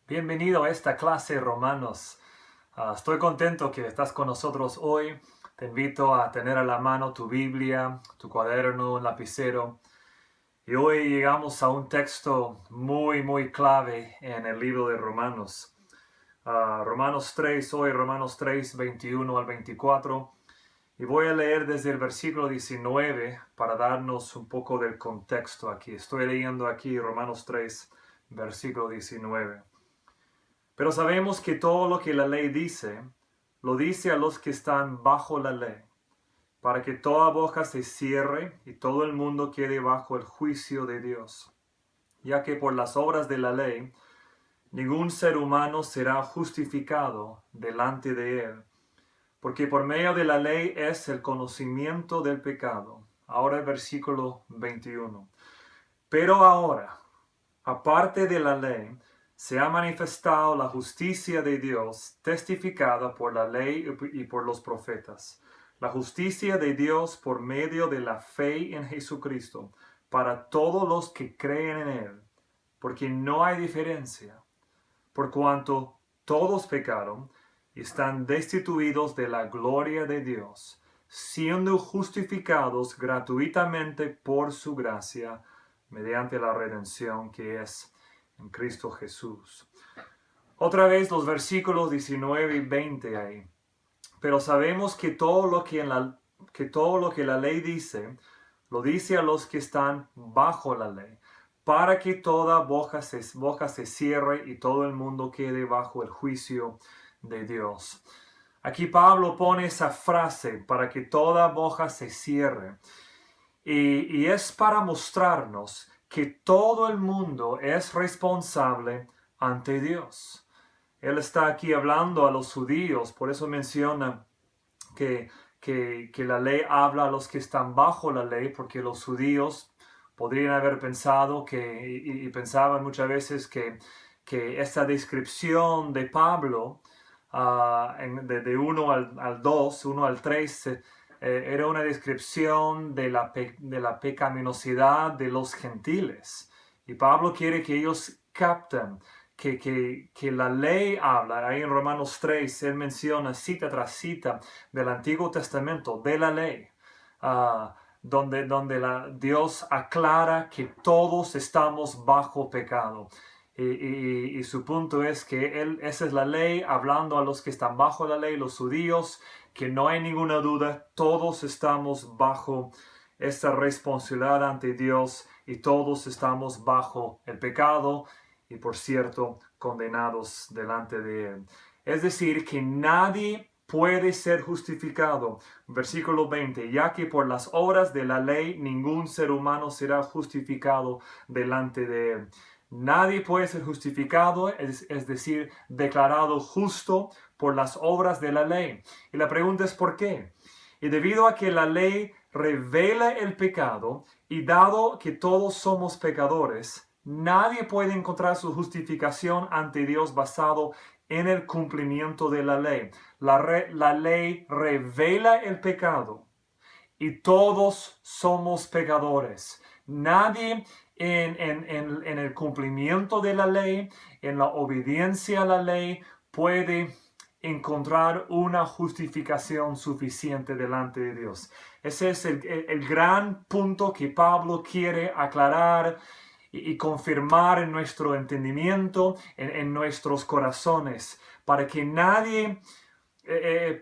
Bienvenido a esta clase Romanos. Estoy contento que estás con nosotros hoy. Te invito a tener a la mano tu Biblia, tu cuaderno, un lapicero. Y hoy llegamos a un texto muy clave en el libro de Romanos. Romanos 3, hoy Romanos 3, 21 al 24. Y voy a leer desde el versículo 19 para darnos un poco del contexto aquí. Estoy leyendo aquí Romanos 3, versículo 19. Pero sabemos que todo lo que la ley dice, lo dice a los que están bajo la ley, para que toda boca se cierre y todo el mundo quede bajo el juicio de Dios. Ya que por las obras de la ley, ningún ser humano será justificado delante de él, porque por medio de la ley es el conocimiento del pecado. Ahora el versículo 21. Pero ahora, aparte de la ley, se ha manifestado la justicia de Dios, testificada por la ley y por los profetas. La justicia de Dios por medio de la fe en Jesucristo, para todos los que creen en Él, porque no hay diferencia, por cuanto todos pecaron y están destituidos de la gloria de Dios, siendo justificados gratuitamente por su gracia, mediante la redención que es en Cristo Jesús. Otra vez los versículos 19 y 20 ahí. Pero sabemos que todo lo que la ley dice, lo dice a los que están bajo la ley, para que toda boca se cierre y todo el mundo quede bajo el juicio de Dios. Aquí Pablo pone esa frase, para que toda boca se cierre. Y es para mostrarnos que todo el mundo es responsable ante Dios. Él está aquí hablando a los judíos, por eso menciona que, que la ley habla a los que están bajo la ley, porque los judíos podrían haber pensado y pensaban muchas veces que esta descripción de Pablo, de 1 al 2, 1 al 3, era una descripción de la pecaminosidad de los gentiles. Y Pablo quiere que ellos capten que la ley habla. Ahí en Romanos 3, él menciona cita tras cita del Antiguo Testamento, de la ley, donde Dios aclara que todos estamos bajo pecado. Y su punto es que esa es la ley, hablando a los que están bajo la ley, los judíos, que no hay ninguna duda, todos estamos bajo esta responsabilidad ante Dios y todos estamos bajo el pecado y, por cierto, condenados delante de Él. Es decir, que nadie puede ser justificado. Versículo 20, ya que por las obras de la ley ningún ser humano será justificado delante de Él. Nadie puede ser justificado, es decir, declarado justo por las obras de la ley. Y la pregunta es ¿por qué? Y debido a que la ley revela el pecado, y dado que todos somos pecadores, nadie puede encontrar su justificación ante Dios basado en el cumplimiento de la ley. La ley revela el pecado y todos somos pecadores. Nadie en el cumplimiento de la ley, en la obediencia a la ley, puede encontrar una justificación suficiente delante de Dios. Ese es el gran punto que Pablo quiere aclarar y confirmar en nuestro entendimiento, en nuestros corazones, para que nadie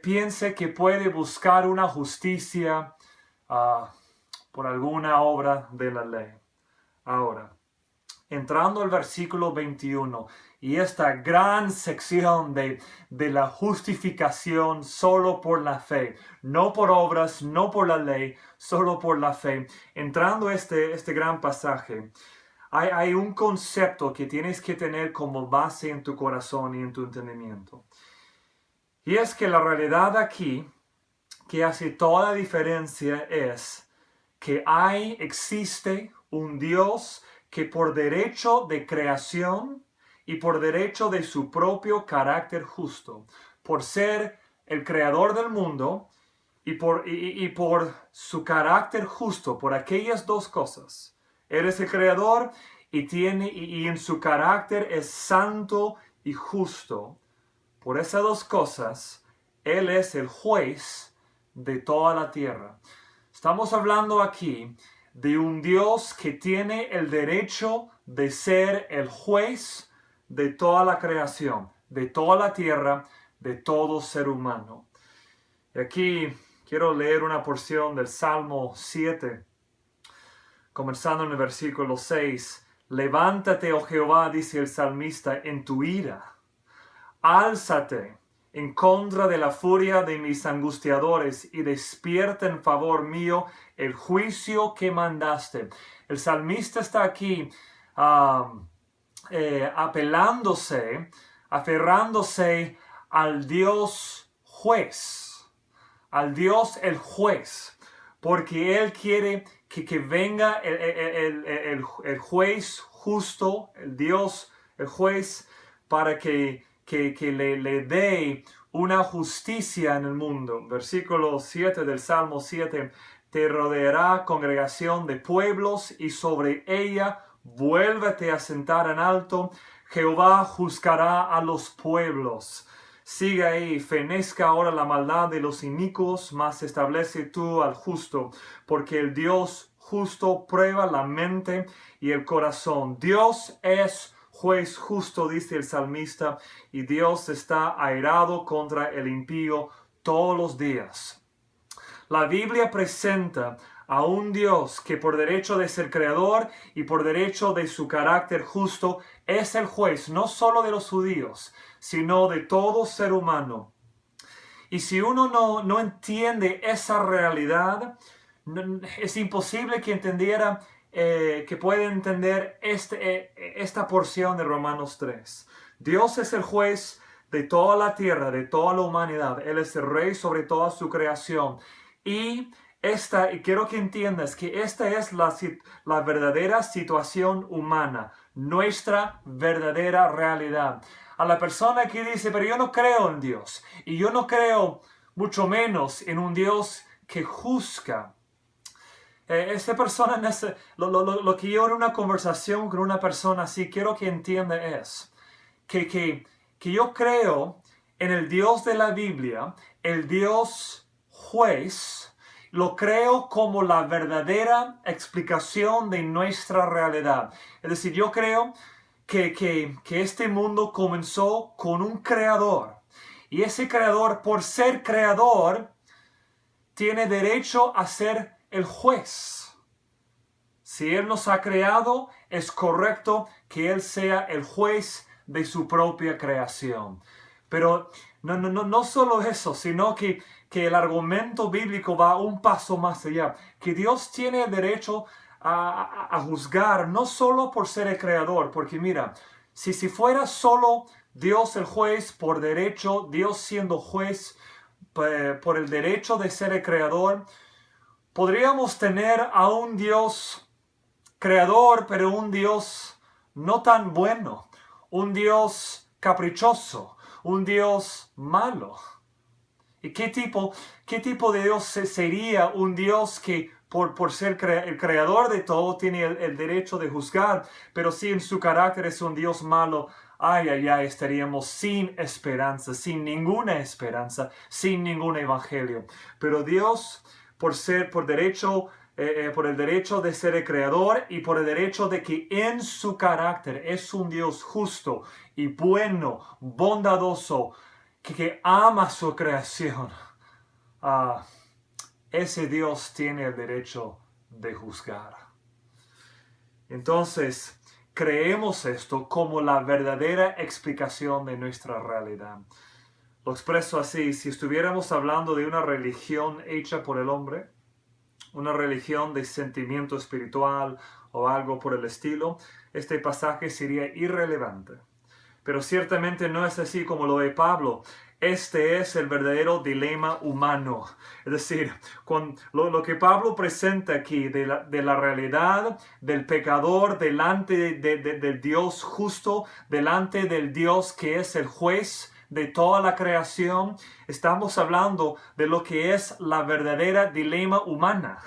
piense que puede buscar una justicia por alguna obra de la ley. Ahora, entrando al versículo 21 y esta gran sección de la justificación solo por la fe, no por obras, no por la ley, solo por la fe. Entrando a este gran pasaje, hay un concepto que tienes que tener como base en tu corazón y en tu entendimiento. Y es que la realidad aquí, que hace toda la diferencia, es que existe un Dios que por derecho de creación y por derecho de su propio carácter justo, por ser el creador del mundo y por su carácter justo, por aquellas dos cosas, eres el creador y en su carácter es santo y justo. Por esas dos cosas, Él es el juez de toda la tierra. Estamos hablando aquí de un Dios que tiene el derecho de ser el juez de toda la creación, de toda la tierra, de todo ser humano. Y aquí quiero leer una porción del Salmo 7, comenzando en el versículo 6. Levántate, oh Jehová, dice el salmista, en tu ira. Álzate en contra de la furia de mis angustiadores y despierta en favor mío el juicio que mandaste. El salmista está aquí aferrándose al Dios juez, al Dios el juez, porque Él quiere que venga el juez justo, el Dios, el juez, para que le dé una justicia en el mundo. Versículo 7 del Salmo 7. Te rodeará congregación de pueblos y sobre ella vuélvete a sentar en alto. Jehová juzgará a los pueblos. Sigue ahí, fenezca ahora la maldad de los inicuos, mas establece tú al justo, porque el Dios justo prueba la mente y el corazón. Dios es juez justo, dice el salmista, y Dios está airado contra el impío todos los días. La Biblia presenta a un Dios que por derecho de ser creador y por derecho de su carácter justo es el juez no solo de los judíos, sino de todo ser humano. Y si uno no entiende esa realidad, es imposible que entendiera que puede entender esta porción de Romanos 3. Dios es el juez de toda la tierra, de toda la humanidad. Él es el rey sobre toda su creación. Y quiero que entiendas que esta es la verdadera situación humana, nuestra verdadera realidad. A la persona que dice, pero yo no creo en Dios, y yo no creo mucho menos en un Dios que juzga. Esta persona, lo que yo en una conversación con una persona así quiero que entienda es que yo creo en el Dios de la Biblia, el Dios juez, lo creo como la verdadera explicación de nuestra realidad. Es decir, yo creo que este mundo comenzó con un creador. Y ese creador, por ser creador, tiene derecho a ser el juez. Si Él nos ha creado, es correcto que Él sea el juez de su propia creación. Pero no solo eso, sino que el argumento bíblico va un paso más allá. Que Dios tiene el derecho a juzgar, no solo por ser el creador, porque mira, si fuera solo Dios el juez por derecho, Dios siendo juez por el derecho de ser el creador, podríamos tener a un Dios creador, pero un Dios no tan bueno, un Dios caprichoso, un Dios malo. ¿Y qué tipo de Dios sería un Dios que por ser el creador de todo tiene el derecho de juzgar, pero si en su carácter es un Dios malo? Estaríamos sin esperanza, sin ninguna esperanza, sin ningún evangelio. Pero Dios, por el derecho de ser el creador y por el derecho de que en su carácter es un Dios justo y bueno, bondadoso, que ama su creación, ese Dios tiene el derecho de juzgar. Entonces, creemos esto como la verdadera explicación de nuestra realidad. Lo expreso así: si estuviéramos hablando de una religión hecha por el hombre, una religión de sentimiento espiritual o algo por el estilo, este pasaje sería irrelevante. Pero ciertamente no es así como lo ve Pablo. Este es el verdadero dilema humano. Es decir, lo que Pablo presenta aquí de la realidad del pecador delante del Dios justo, delante del Dios que es el juez de toda la creación, estamos hablando de lo que es la verdadera dilema humana.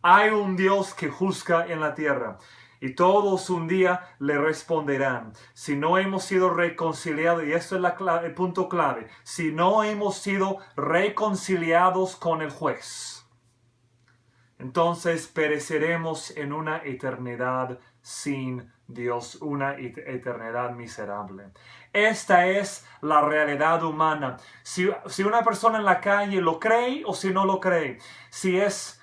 Hay un Dios que juzga en la tierra. Y todos un día le responderán. Si no hemos sido reconciliados, y esto es el punto clave, si no hemos sido reconciliados con el juez, entonces pereceremos en una eternidad sin Dios, una eternidad miserable. Esta es la realidad humana. Si una persona en la calle lo cree o si no lo cree, si es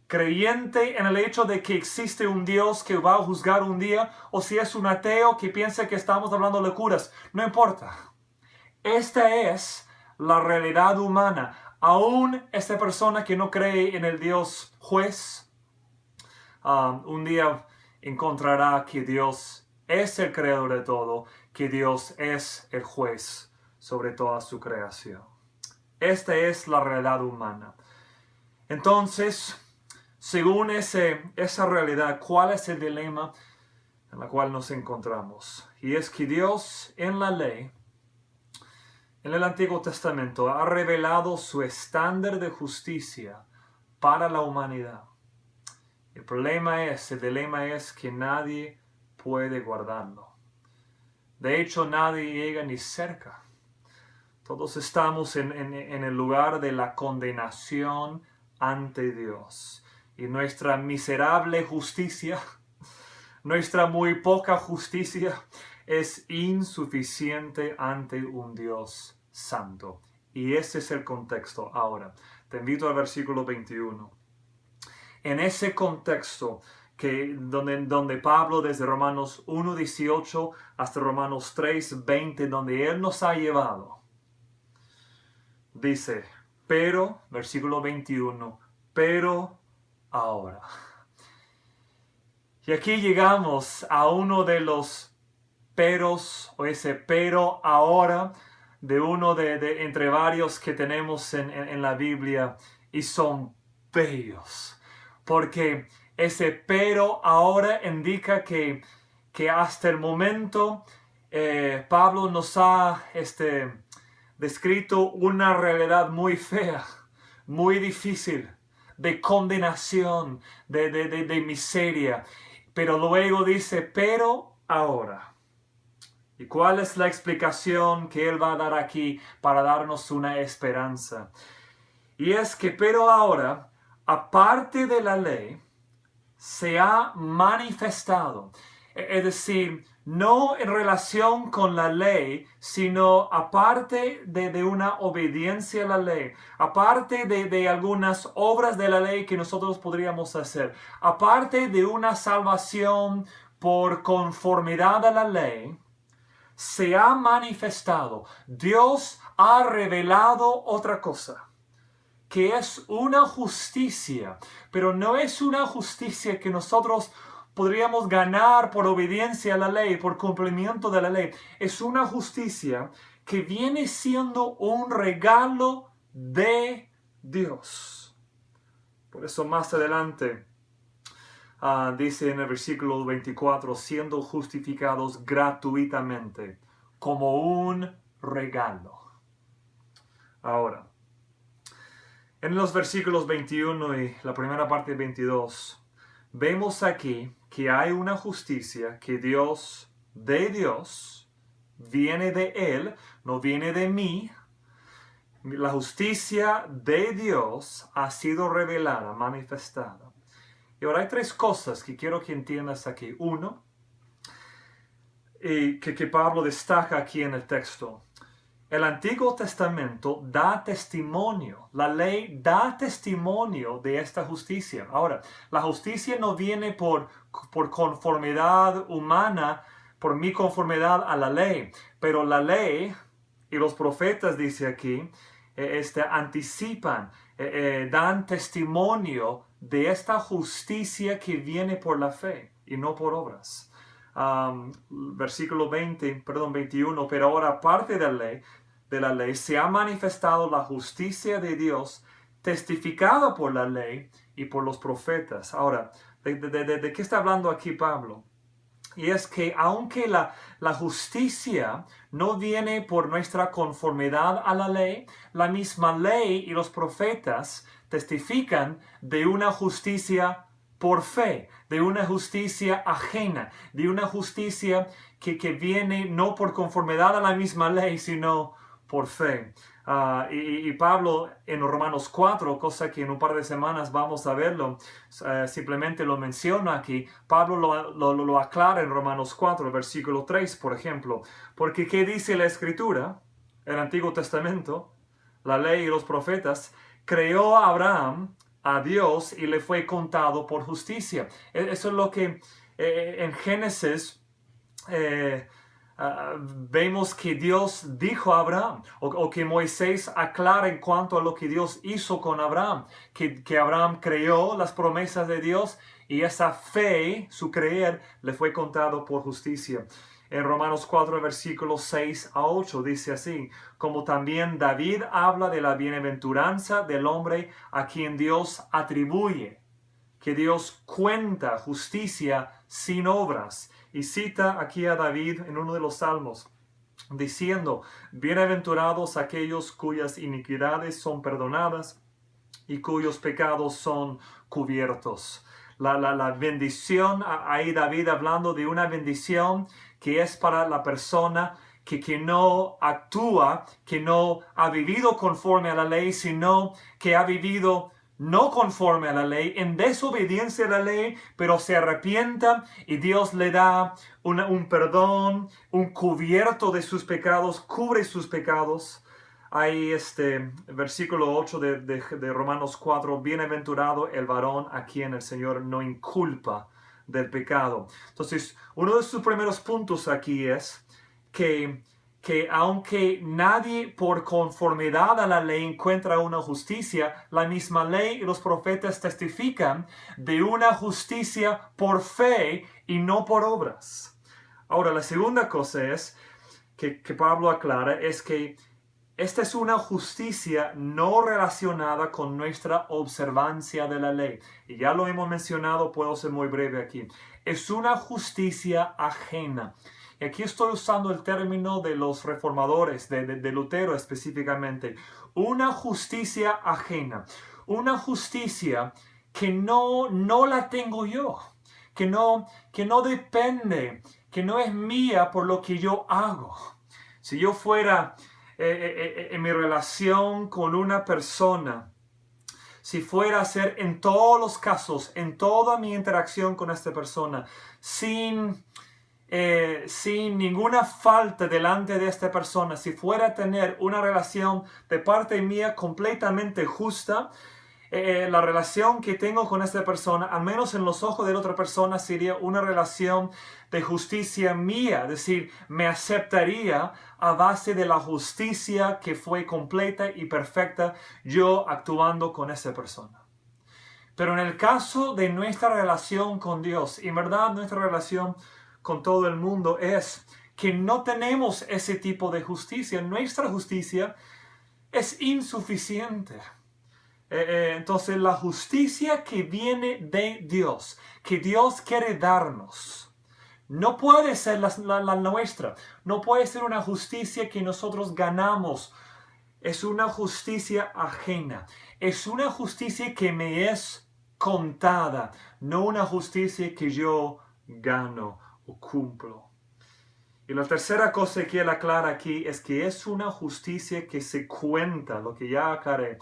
creyente en el hecho de que existe un Dios que va a juzgar un día, o si es un ateo que piensa que estamos hablando locuras, no importa. Esta es la realidad humana. Aún esta persona que no cree en el Dios juez, un día encontrará que Dios es el creador de todo, que Dios es el juez sobre toda su creación. Esta es la realidad humana. Entonces, según esa realidad, ¿cuál es el dilema en el cual nos encontramos? Y es que Dios en la ley, en el Antiguo Testamento, ha revelado su estándar de justicia para la humanidad. El dilema es que nadie puede guardarlo. De hecho, nadie llega ni cerca. Todos estamos en el lugar de la condenación ante Dios. Y nuestra miserable justicia, nuestra muy poca justicia, es insuficiente ante un Dios santo. Y ese es el contexto. Ahora, te invito al versículo 21. En ese contexto, donde Pablo, desde Romanos 1:18 hasta Romanos 3:20, donde él nos ha llevado, dice, pero, versículo 21, pero ahora. Y aquí llegamos a uno de los peros, o ese pero ahora, de uno de entre varios que tenemos en la Biblia, y son bellos. Porque ese pero ahora indica que hasta el momento Pablo nos ha descrito una realidad muy fea, muy difícil, de condenación, de miseria. Pero luego dice, pero ahora. ¿Y cuál es la explicación que él va a dar aquí para darnos una esperanza? Y es que, pero ahora, aparte de la ley, se ha manifestado. Es decir, no en relación con la ley, sino aparte de una obediencia a la ley, aparte de algunas obras de la ley que nosotros podríamos hacer, aparte de una salvación por conformidad a la ley, se ha manifestado. Dios ha revelado otra cosa, que es una justicia, pero no es una justicia que nosotros podríamos ganar por obediencia a la ley, por cumplimiento de la ley. Es una justicia que viene siendo un regalo de Dios. Por eso más adelante dice en el versículo 24, siendo justificados gratuitamente, como un regalo. Ahora, en los versículos 21 y la primera parte de 22, vemos aquí que hay una justicia que de Dios, viene de Él, no viene de mí. La justicia de Dios ha sido revelada, manifestada. Y ahora hay tres cosas que quiero que entiendas aquí. Uno, que Pablo destaca aquí en el texto. El Antiguo Testamento da testimonio, la ley da testimonio de esta justicia. Ahora, la justicia no viene por conformidad humana, por mi conformidad a la ley, pero la ley y los profetas, dice aquí, anticipan, dan testimonio de esta justicia que viene por la fe y no por obras. Versículo 21, pero ahora aparte de la ley se ha manifestado la justicia de Dios testificada por la ley y por los profetas. Ahora, ¿de qué está hablando aquí Pablo? Y es que aunque la justicia no viene por nuestra conformidad a la ley, la misma ley y los profetas testifican de una justicia por fe, de una justicia ajena, de una justicia que viene no por conformidad a la misma ley, sino por fe. Y Pablo en Romanos 4, cosa que en un par de semanas vamos a verlo, simplemente lo menciona aquí. Pablo lo aclara en Romanos 4, versículo 3, por ejemplo. Porque ¿qué dice la Escritura? El Antiguo Testamento, la ley y los profetas, creó a Abraham a Dios y le fue contado por justicia. Eso es lo que en Génesis vemos que Dios dijo a Abraham, o que Moisés aclara en cuanto a lo que Dios hizo con Abraham, que Abraham creyó las promesas de Dios y esa fe, su creer, le fue contado por justicia. En Romanos 4, versículos 6 a 8 dice así, como también David habla de la bienaventuranza del hombre a quien Dios atribuye, que Dios cuenta justicia sin obras. Y cita aquí a David en uno de los salmos, diciendo, bienaventurados aquellos cuyas iniquidades son perdonadas y cuyos pecados son cubiertos. La bendición, ahí David hablando de una bendición que es para la persona que no actúa, que no ha vivido conforme a la ley, sino que ha vivido no conforme a la ley, en desobediencia a la ley, pero se arrepienta y Dios le da un perdón, un cubierto de sus pecados, cubre sus pecados. Hay versículo 8 de Romanos 4, bienaventurado el varón a quien el Señor no inculpa del pecado. Entonces, uno de sus primeros puntos aquí es que aunque nadie por conformidad a la ley encuentra una justicia, la misma ley y los profetas testifican de una justicia por fe y no por obras. Ahora, la segunda cosa es que Pablo aclara es que esta es una justicia no relacionada con nuestra observancia de la ley. Y ya lo hemos mencionado, puedo ser muy breve aquí. Es una justicia ajena. Y aquí estoy usando el término de los reformadores, de Lutero específicamente. Una justicia ajena. Una justicia que no la tengo yo. Que no depende, que no es mía por lo que yo hago. Si yo fuera en mi relación con una persona, si fuera a ser en todos los casos, en toda mi interacción con esta persona, sin ninguna falta delante de esta persona, si fuera a tener una relación de parte mía completamente justa, la relación que tengo con esta persona, al menos en los ojos de la otra persona, sería una relación de justicia mía, es decir, me aceptaría a base de la justicia que fue completa y perfecta yo actuando con esa persona. Pero en el caso de nuestra relación con Dios, y en verdad nuestra relación con todo el mundo es que no tenemos ese tipo de justicia. Nuestra justicia es insuficiente. Entonces la justicia que viene de Dios, que Dios quiere darnos, no puede ser la nuestra. No puede ser una justicia que nosotros ganamos. Es una justicia ajena. Es una justicia que me es contada, no una justicia que yo gano o cumplo. Y la tercera cosa que él aclara aquí es que es una justicia que se cuenta, lo que ya aclaré,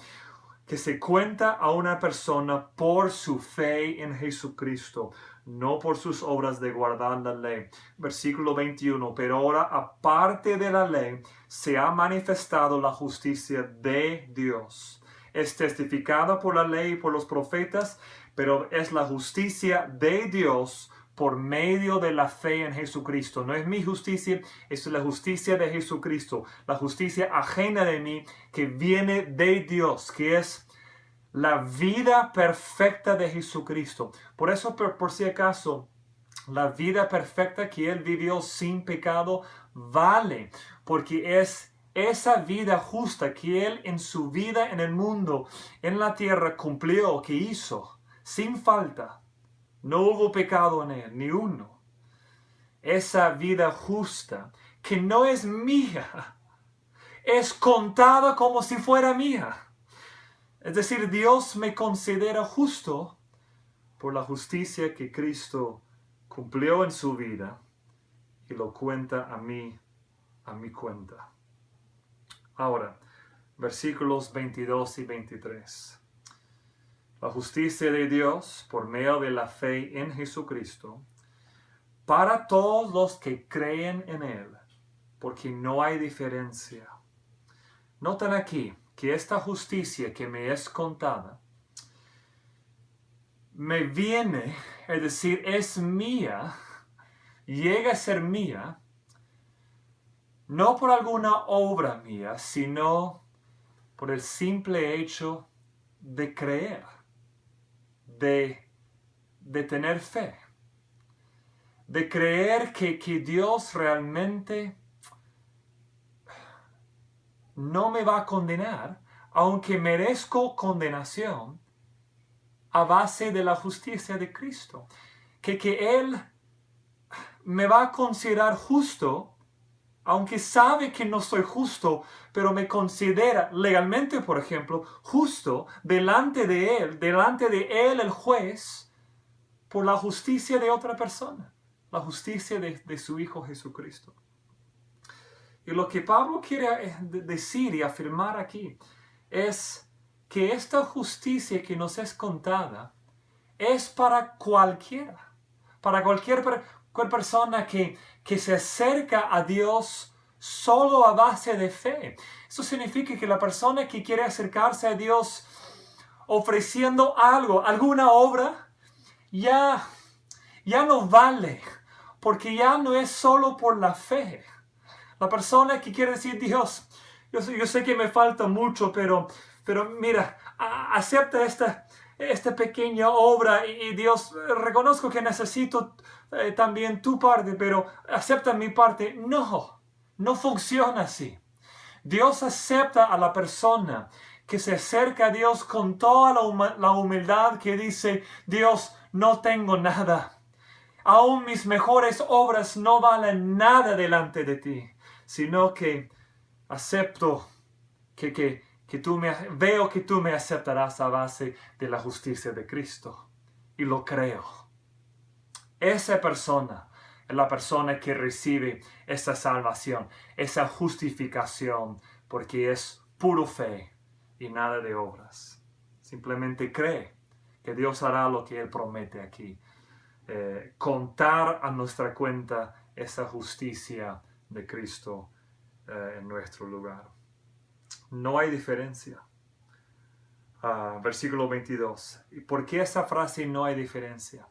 que se cuenta a una persona por su fe en Jesucristo, no por sus obras de guardar la ley. Versículo 21, pero ahora aparte de la ley se ha manifestado la justicia de Dios. Es testificada por la ley y por los profetas, pero es la justicia de Dios por medio de la fe en Jesucristo. No es mi justicia, es la justicia de Jesucristo. La justicia ajena de mí que viene de Dios, que es la vida perfecta de Jesucristo. Por eso, por si acaso, la vida perfecta que Él vivió sin pecado vale, porque es esa vida justa que Él en su vida en el mundo, en la tierra, cumplió, que hizo, sin falta. No hubo pecado en Él, ni uno. Esa vida justa, que no es mía, es contada como si fuera mía. Es decir, Dios me considera justo por la justicia que Cristo cumplió en su vida y lo cuenta a mi cuenta. Ahora, versículos 22 y 23. La justicia de Dios por medio de la fe en Jesucristo para todos los que creen en Él, porque no hay diferencia. Noten aquí que esta justicia que me es contada me viene, es decir, es mía, llega a ser mía, no por alguna obra mía, sino por el simple hecho de creer, de tener fe, de creer que Dios realmente no me va a condenar, aunque merezco condenación, a base de la justicia de Cristo. Que Él me va a considerar justo, aunque sabe que no soy justo, pero me considera legalmente, por ejemplo, justo delante de Él el juez, por la justicia de otra persona, la justicia de su Hijo Jesucristo. Y lo que Pablo quiere decir y afirmar aquí es que esta justicia que nos es contada es para cualquiera, para cualquier persona que se acerca a Dios solo a base de fe. Eso significa que la persona que quiere acercarse a Dios ofreciendo algo, alguna obra, ya no vale, porque ya no es solo por la fe. La persona que quiere decir, Dios, yo sé que me falta mucho, pero mira, acepta esta pequeña obra y Dios, reconozco que necesito también tu parte, pero acepta mi parte. No funciona así. Dios acepta a la persona que se acerca a Dios con toda la humildad que dice, Dios, no tengo nada. Aún mis mejores obras no valen nada delante de ti, sino que acepto veo que tú me aceptarás a base de la justicia de Cristo. Y lo creo. Esa persona es la persona que recibe esa salvación, esa justificación, porque es puro fe y nada de obras. Simplemente cree que Dios hará lo que Él promete aquí. Contar a nuestra cuenta esa justicia de Cristo en nuestro lugar. No hay diferencia. Versículo 22. ¿Y por qué esa frase no hay diferencia?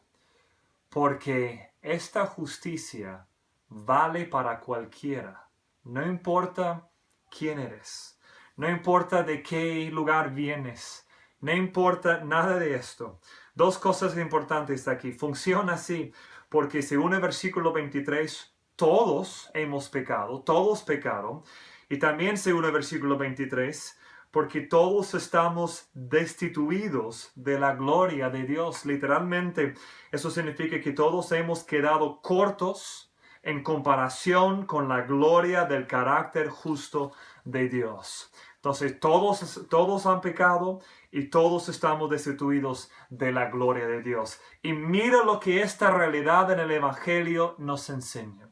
Porque esta justicia vale para cualquiera. No importa quién eres. No importa de qué lugar vienes. No importa nada de esto. Dos cosas importantes aquí. Funciona así porque según el versículo 23, todos hemos pecado, todos pecaron. Y también según el versículo 23, porque todos estamos destituidos de la gloria de Dios. Literalmente, eso significa que todos hemos quedado cortos en comparación con la gloria del carácter justo de Dios. Entonces, todos han pecado y todos estamos destituidos de la gloria de Dios. Y mira lo que esta realidad en el Evangelio nos enseña.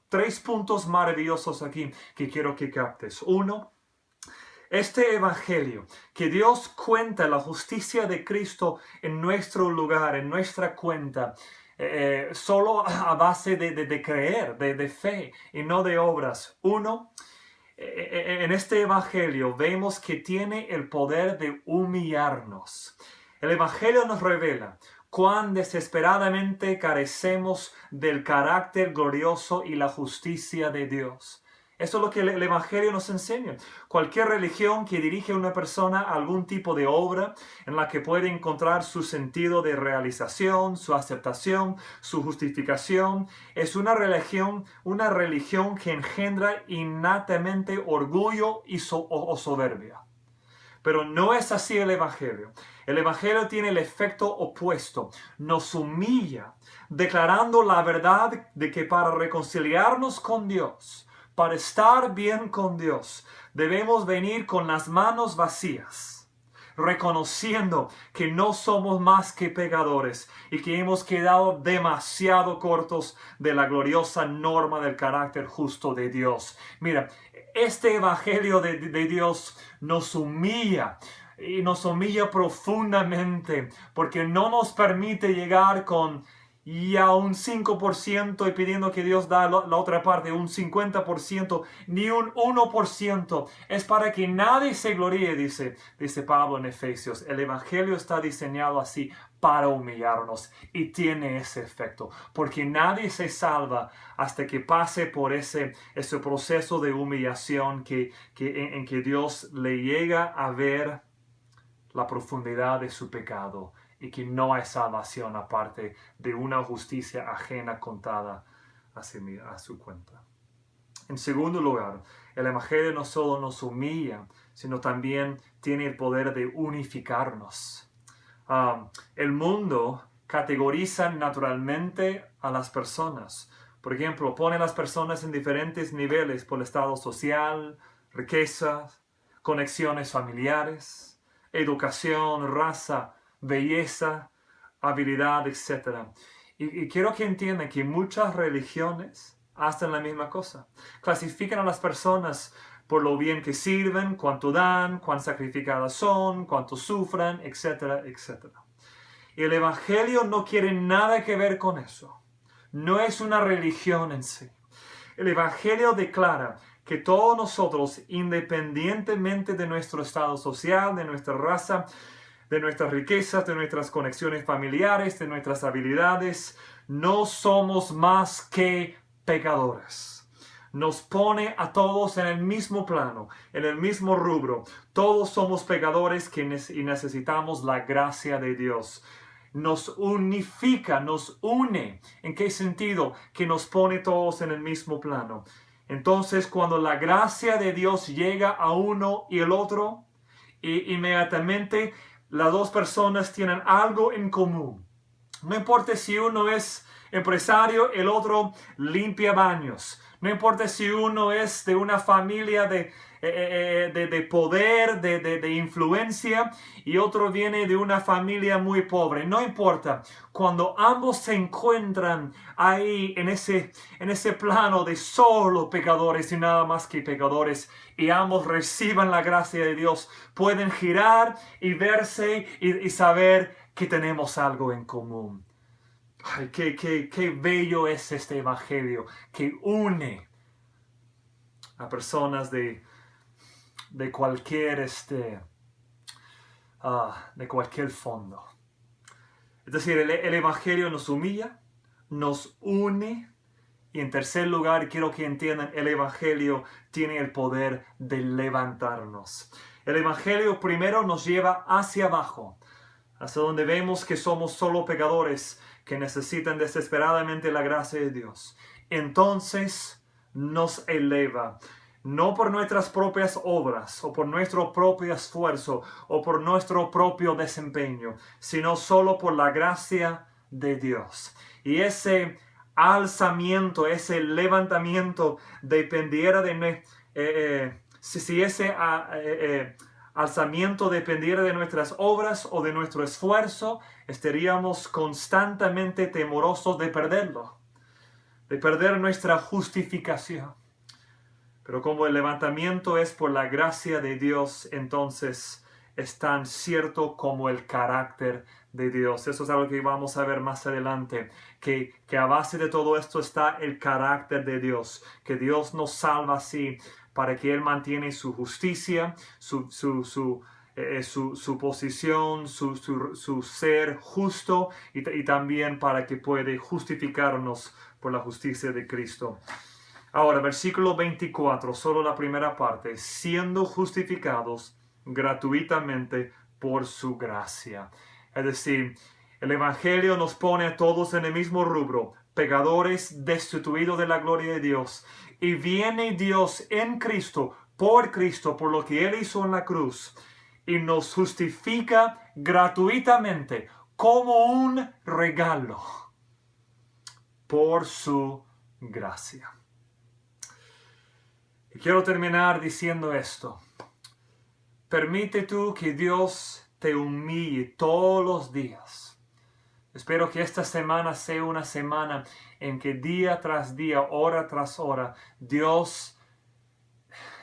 Tres puntos maravillosos aquí que quiero que captes. Uno, este evangelio, que Dios cuenta la justicia de Cristo en nuestro lugar, en nuestra cuenta, solo a base de creer, de fe y no de obras. Uno, en este evangelio vemos que tiene el poder de humillarnos. El evangelio nos revela cuán desesperadamente carecemos del carácter glorioso y la justicia de Dios. Eso es lo que el Evangelio nos enseña. Cualquier religión que dirige a una persona a algún tipo de obra en la que puede encontrar su sentido de realización, su aceptación, su justificación, es una religión que engendra innatamente orgullo o soberbia. Pero no es así el Evangelio. El Evangelio tiene el efecto opuesto. Nos humilla, declarando la verdad de que para reconciliarnos con Dios, para estar bien con Dios, debemos venir con las manos vacías. reconociendo que no somos más que pecadores y que hemos quedado demasiado cortos de la gloriosa norma del carácter justo de Dios. Mira, este evangelio de Dios nos humilla. Y nos humilla profundamente porque no nos permite llegar con ya un 5% y pidiendo que Dios da la otra parte, un 50%, ni un 1%. Es para que nadie se gloríe, dice Pablo en Efesios. El evangelio está diseñado así para humillarnos y tiene ese efecto, porque nadie se salva hasta que pase por ese proceso de humillación en que Dios le llega a ver la profundidad de su pecado y que no hay salvación aparte de una justicia ajena contada a su cuenta. En segundo lugar, el evangelio no solo nos humilla, sino también tiene el poder de unificarnos. El mundo categoriza naturalmente a las personas. Por ejemplo, pone a las personas en diferentes niveles por el estado social, riquezas, conexiones familiares, educación, raza, belleza, habilidad, etc. Y quiero que entiendan que muchas religiones hacen la misma cosa. Clasifican a las personas por lo bien que sirven, cuánto dan, cuán sacrificadas son, cuánto sufren, etcétera, etcétera. Y el evangelio no quiere nada que ver con eso. No es una religión en sí. El evangelio declara que todos nosotros, independientemente de nuestro estado social, de nuestra raza, de nuestras riquezas, de nuestras conexiones familiares, de nuestras habilidades, no somos más que pecadores. Nos pone a todos en el mismo plano, en el mismo rubro. Todos somos pecadores y necesitamos la gracia de Dios. Nos unifica, nos une. ¿En qué sentido? Que nos pone todos en el mismo plano. Entonces, cuando la gracia de Dios llega a uno y el otro, inmediatamente las dos personas tienen algo en común. No importa si uno es empresario, el otro limpia baños. No importa si uno es de una familia de poder, de influencia, y otro viene de una familia muy pobre. No importa. Cuando ambos se encuentran ahí en ese plano de solo pecadores y nada más que pecadores, y ambos reciban la gracia de Dios, pueden girar y verse y saber que tenemos algo en común. Ay, qué bello es este evangelio que une a personas de cualquier de cualquier fondo. Es decir, el evangelio nos humilla, nos une, y en tercer lugar, quiero que entiendan, el evangelio tiene el poder de levantarnos. El evangelio primero nos lleva hacia abajo, hasta donde vemos que somos solo pecadores que necesitan desesperadamente la gracia de Dios. Entonces nos eleva, no por nuestras propias obras o por nuestro propio esfuerzo o por nuestro propio desempeño, sino solo por la gracia de Dios. Y ese alzamiento, ese levantamiento dependiera de si ese alzamiento dependiera de nuestras obras o de nuestro esfuerzo, estaríamos constantemente temerosos de perderlo, de perder nuestra justificación. Pero como el levantamiento es por la gracia de Dios, entonces es tan cierto como el carácter de Dios. Eso es algo que vamos a ver más adelante, que a base de todo esto está el carácter de Dios, que Dios nos salva así para que Él mantiene su justicia, su posición, su ser justo, y también para que puede justificarnos por la justicia de Cristo. Ahora, versículo 24, solo la primera parte, siendo justificados gratuitamente por su gracia. Es decir, el evangelio nos pone a todos en el mismo rubro, pecadores destituidos de la gloria de Dios, y viene Dios en Cristo, por lo que Él hizo en la cruz, y nos justifica gratuitamente como un regalo por su gracia. Y quiero terminar diciendo esto. Permite tú que Dios te humille todos los días. Espero que esta semana sea una semana en que día tras día, hora tras hora, Dios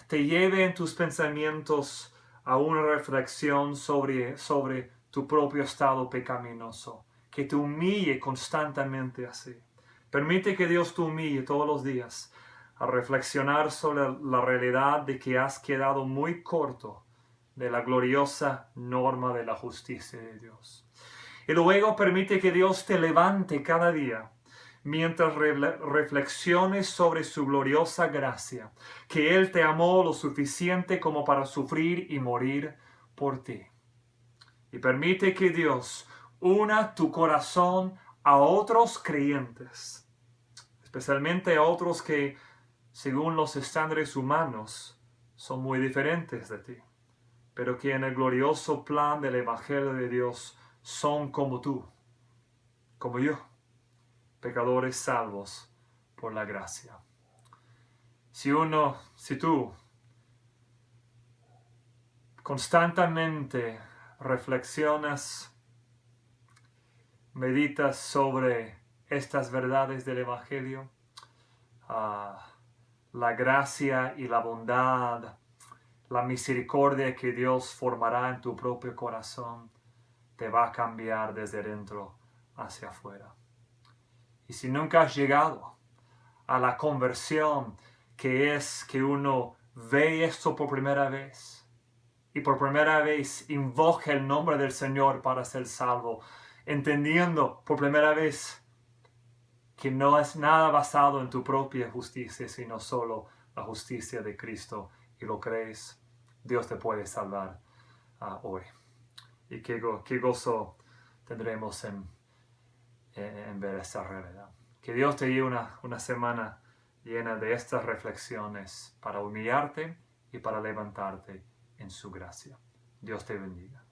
te lleve en tus pensamientos a una reflexión sobre tu propio estado pecaminoso, que te humille constantemente así. Permite que Dios te humille todos los días a reflexionar sobre la realidad de que has quedado muy corto de la gloriosa norma de la justicia de Dios. Y luego permite que Dios te levante cada día mientras reflexiones sobre su gloriosa gracia, que Él te amó lo suficiente como para sufrir y morir por ti. Y permite que Dios una tu corazón a otros creyentes, especialmente a otros que, según los estándares humanos, son muy diferentes de ti, pero que en el glorioso plan del Evangelio de Dios son como tú, como yo, pecadores salvos por la gracia. Si tú constantemente reflexionas, meditas sobre estas verdades del Evangelio, la gracia y la bondad, la misericordia que Dios formará en tu propio corazón, te va a cambiar desde dentro hacia afuera. Y si nunca has llegado a la conversión, que es que uno ve esto por primera vez y por primera vez invoca el nombre del Señor para ser salvo, entendiendo por primera vez que no es nada basado en tu propia justicia, sino solo la justicia de Cristo, y lo crees, Dios te puede salvar hoy. Y qué gozo tendremos en ver esta realidad. Que Dios te lleve una semana llena de estas reflexiones para humillarte y para levantarte en su gracia. Dios te bendiga.